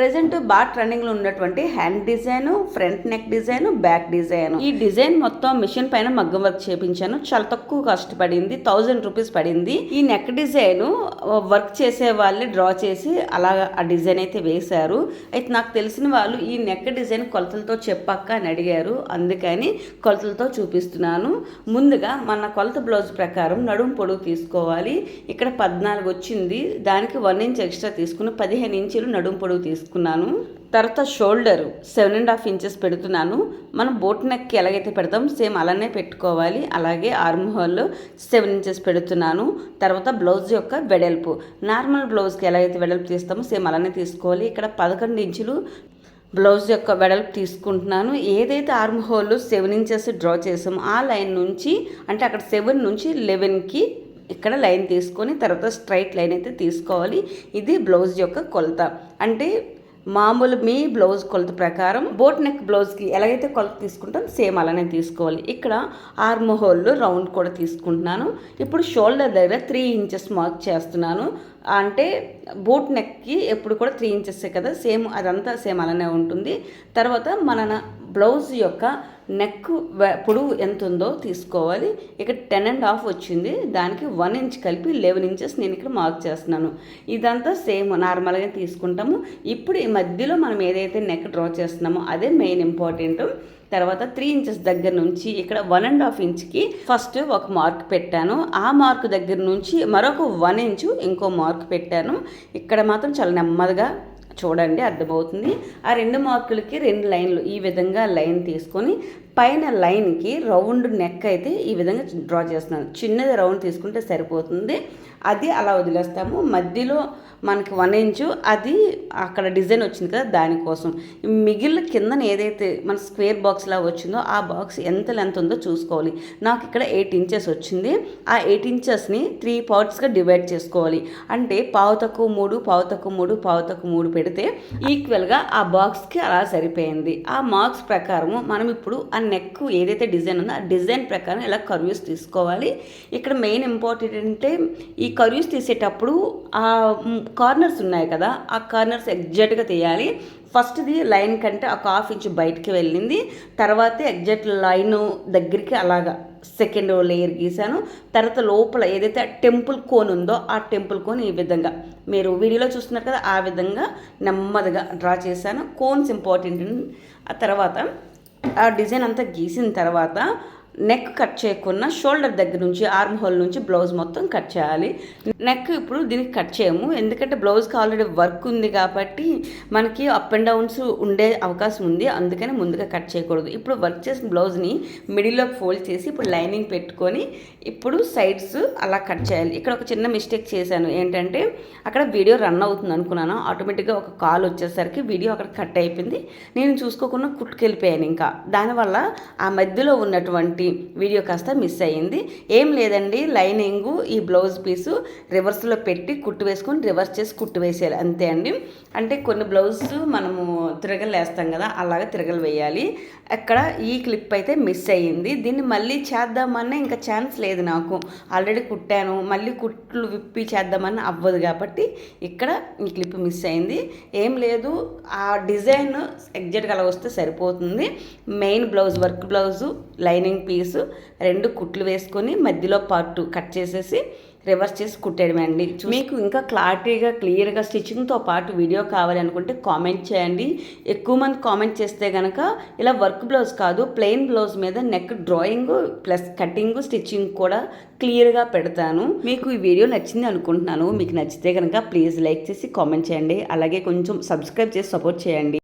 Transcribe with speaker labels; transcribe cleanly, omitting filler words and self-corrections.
Speaker 1: Present బాగా ట్రెండింగ్లో ఉన్నటువంటి hand design, front neck design, back design. ఈ డిజైన్ మొత్తం మిషన్ పైన మగ్గం వర్క్ చేపించాను. చాలా తక్కువ కాస్ట్ పడింది, 1000 రూపీస్ పడింది. ఈ నెక్ డిజైన్ వర్క్ చేసే వాళ్ళే డ్రా చేసి అలా ఆ డిజైన్ అయితే వేశారు. అయితే నాకు తెలిసిన వాళ్ళు ఈ నెక్ డిజైన్ కొలతలతో చెప్పక్క అని అడిగారు, అందుకని కొలతలతో చూపిస్తున్నాను. ముందుగా మన కొలత బ్లౌజ్ ప్రకారం నడుము పొడవు తీసుకోవాలి. ఇక్కడ 14 వచ్చింది, దానికి 1 ఇంచ్ ఎక్స్ట్రా తీసుకుని 15 ఇంచులు నడుము పొడవు తీసుకున్నాను. తర్వాత షోల్డర్ 7.5 ఇంచెస్ పెడుతున్నాను. మనం బోట్ నెక్కి ఎలాగైతే పెడతాం సేమ్ అలానే పెట్టుకోవాలి. అలాగే ఆర్మ్ హోల్ 7 ఇంచెస్ పెడుతున్నాను. తర్వాత బ్లౌజ్ యొక్క వెడల్పు నార్మల్ బ్లౌజ్కి ఎలాగైతే వెడల్పు తీస్తామో సేమ్ అలానే తీసుకోవాలి. ఇక్కడ 11 ఇంచులు బ్లౌజ్ యొక్క వెడల్పు తీసుకుంటున్నాను. ఏదైతే ఆర్మ్ హోల్ 7 ఇంచెస్ డ్రా చేసామో ఆ లైన్ నుంచి, అంటే అక్కడ 7 నుంచి 11కి ఇక్కడ లైన్ తీసుకొని తర్వాత స్ట్రైట్ లైన్ అయితే తీసుకోవాలి. ఇది బ్లౌజ్ యొక్క కొలత. అంటే మామూలు మీ బ్లౌజ్ కొలత ప్రకారం బోట్ నెక్ బ్లౌజ్కి ఎలాగైతే కొలత తీసుకుంటాం సేమ్ అలానే తీసుకోవాలి. ఇక్కడ ఆర్మ్ హోల్ రౌండ్ కూడా తీసుకుంటున్నాను. ఇప్పుడు షోల్డర్ దగ్గర 3 ఇంచెస్ మార్క్ చేస్తున్నాను. అంటే బోట్ నెక్కి ఎప్పుడు కూడా 3 ఇంచెస్ కదా, సేమ్ అదంతా సేమ్ అలానే ఉంటుంది. తర్వాత మన బ్లౌజ్ యొక్క నెక్ పొడవు ఎంత ఉందో తీసుకోవాలి. ఇక్కడ 10.5 వచ్చింది, దానికి 1 ఇంచ్ కలిపి 11 ఇంచెస్ నేను ఇక్కడ మార్క్ చేస్తున్నాను. ఇదంతా సేమ్ నార్మల్గా తీసుకుంటాము. ఇప్పుడు ఈ మధ్యలో మనం ఏదైతే నెక్ డ్రా చేస్తున్నామో అదే మెయిన్ ఇంపార్టెంట్. తర్వాత 3 ఇంచెస్ దగ్గర నుంచి ఇక్కడ 1.5 ఇంచ్కి ఫస్ట్ ఒక మార్క్ పెట్టాను. ఆ మార్క్ దగ్గర నుంచి మరొక 1 ఇంచు ఇంకో మార్క్ పెట్టాను. ఇక్కడ మాత్రం చాలా నెమ్మదిగా చూడండి, అర్థమవుతుంది. ఆ 2 మార్కులకి 2 లైన్లు ఈ విధంగా లైన్ తీసుకొని పైన లైన్కి రౌండ్ నెక్ అయితే ఈ విధంగా డ్రా చేస్తున్నాను. చిన్నది రౌండ్ తీసుకుంటే సరిపోతుంది, అది అలా వదిలేస్తాము. మధ్యలో మనకి 1 ఇంచు అది అక్కడ డిజైన్ వచ్చింది కదా, దానికోసం. మిగిలిన కిందన ఏదైతే మన స్క్వేర్ బాక్స్లా వచ్చిందో ఆ బాక్స్ ఎంత లెంత్ ఉందో చూసుకోవాలి. నాకు ఇక్కడ 8 ఇంచెస్ వచ్చింది. ఆ 8 ఇంచెస్ని 3 పార్ట్స్గా డివైడ్ చేసుకోవాలి. అంటే పావు తక్కువ 3, పావు తక్కువ 3, పావు తక్కువ 3 పెడితే ఈక్వల్గా ఆ బాక్స్కి అలా సరిపోయింది. ఆ మార్క్స్ ప్రకారము మనం ఇప్పుడు ఆ నెక్ ఏదైతే డిజైన్ ఉందో ఆ డిజైన్ ప్రకారం ఇలా కర్వ్స్ తీసుకోవాలి. ఇక్కడ మెయిన్ ఇంపార్టెంట్ అంటే ఈ కర్వ్స్ తీసేటప్పుడు ఆ కార్నర్స్ ఉన్నాయి కదా, ఆ కార్నర్స్ ఎగ్జాక్ట్గా తీయాలి. ఫస్ట్ది లైన్ కంటే ఒక 1/2 ఇంచ్ బయటికి వెళ్ళింది, తర్వాత ఎగ్జాక్ట్ లైన్ దగ్గరికి అలాగా సెకండ్ లేయర్ గీసాను. తర్వాత లోపల ఏదైతే టెంపుల్ కోన్ ఉందో ఆ టెంపుల్ కోన్ ఈ విధంగా మీరు వీడియోలో చూస్తున్నారు కదా ఆ విధంగా నెమ్మదిగా డ్రా చేశాను. Cones important. ఆ తర్వాత ఆ డిజైన్ అంతా గీసిన తర్వాత నెక్ కట్ చేయకుండా షోల్డర్ దగ్గర నుంచి ఆర్మ్ హోల్ నుంచి బ్లౌజ్ మొత్తం కట్ చేయాలి. నెక్ ఇప్పుడు దీనికి కట్ చేయము, ఎందుకంటే బ్లౌజ్కి ఆల్రెడీ వర్క్ ఉంది కాబట్టి మనకి అప్ అండ్ డౌన్స్ ఉండే అవకాశం ఉంది, అందుకని ముందుగా కట్ చేయకూడదు. ఇప్పుడు వర్క్ చేసిన బ్లౌజ్ని మిడిల్లోకి ఫోల్డ్ చేసి ఇప్పుడు లైనింగ్ పెట్టుకొని ఇప్పుడు సైడ్స్ అలా కట్ చేయాలి. ఇక్కడ ఒక చిన్న మిస్టేక్ చేశాను, ఏంటంటే అక్కడ వీడియో రన్ అవుతుంది అనుకున్నాను, ఆటోమేటిక్గా ఒక కాల్ వచ్చేసరికి వీడియో అక్కడ కట్ అయిపోయింది. నేను చూసుకోకుండా కుట్టుకెళ్ళిపోయాను. ఇంకా దానివల్ల ఆ మధ్యలో ఉన్నటువంటి వీడియో కాస్త మిస్ అయ్యింది. ఏం లేదండి, లైనింగు ఈ బ్లౌజ్ పీసు రివర్స్లో పెట్టి కుట్టు వేసుకొని రివర్స్ చేసి కుట్టు వేసేయాలి, అంతే అండి. అంటే కొన్ని బ్లౌజ్ మనము తిరగలు వేస్తాం కదా, అలాగే తిరగలు వేయాలి. అక్కడ ఈ క్లిప్ అయితే మిస్ అయ్యింది. దీన్ని మళ్ళీ చేద్దామన్నా ఇంకా ఛాన్స్ లేదు నాకు, ఆల్రెడీ కుట్టాను, మళ్ళీ కుట్లు విప్పి చేద్దామన్నా అవ్వదు కాబట్టి ఇక్కడ ఈ క్లిప్ మిస్ అయింది. ఏం లేదు, ఆ డిజైన్ ఎగ్జాక్ట్గా అలా వస్తే సరిపోతుంది. Main blouse work blouse lining పీసు 2 కుట్లు వేసుకొని మధ్యలో పార్ట్ కట్ చేసేసి రివర్స్ చేసి కుట్టేయడమే అండి. మీకు ఇంకా క్లారిటీగా క్లియర్గా స్టిచ్చింగ్తో పాటు వీడియో కావాలి అనుకుంటే కామెంట్ చేయండి. ఎక్కువ మంది కామెంట్ చేస్తే కనుక ఇలా వర్క్ బ్లౌజ్ కాదు ప్లెయిన్ బ్లౌజ్ మీద neck drawing plus cutting stitching కూడా క్లియర్గా పెడతాను. మీకు ఈ వీడియో నచ్చింది అనుకుంటున్నాను. మీకు నచ్చితే కనుక ప్లీజ్ లైక్ చేసి కామెంట్ చేయండి. అలాగే కొంచెం సబ్స్క్రైబ్ చేసి సపోర్ట్ చేయండి.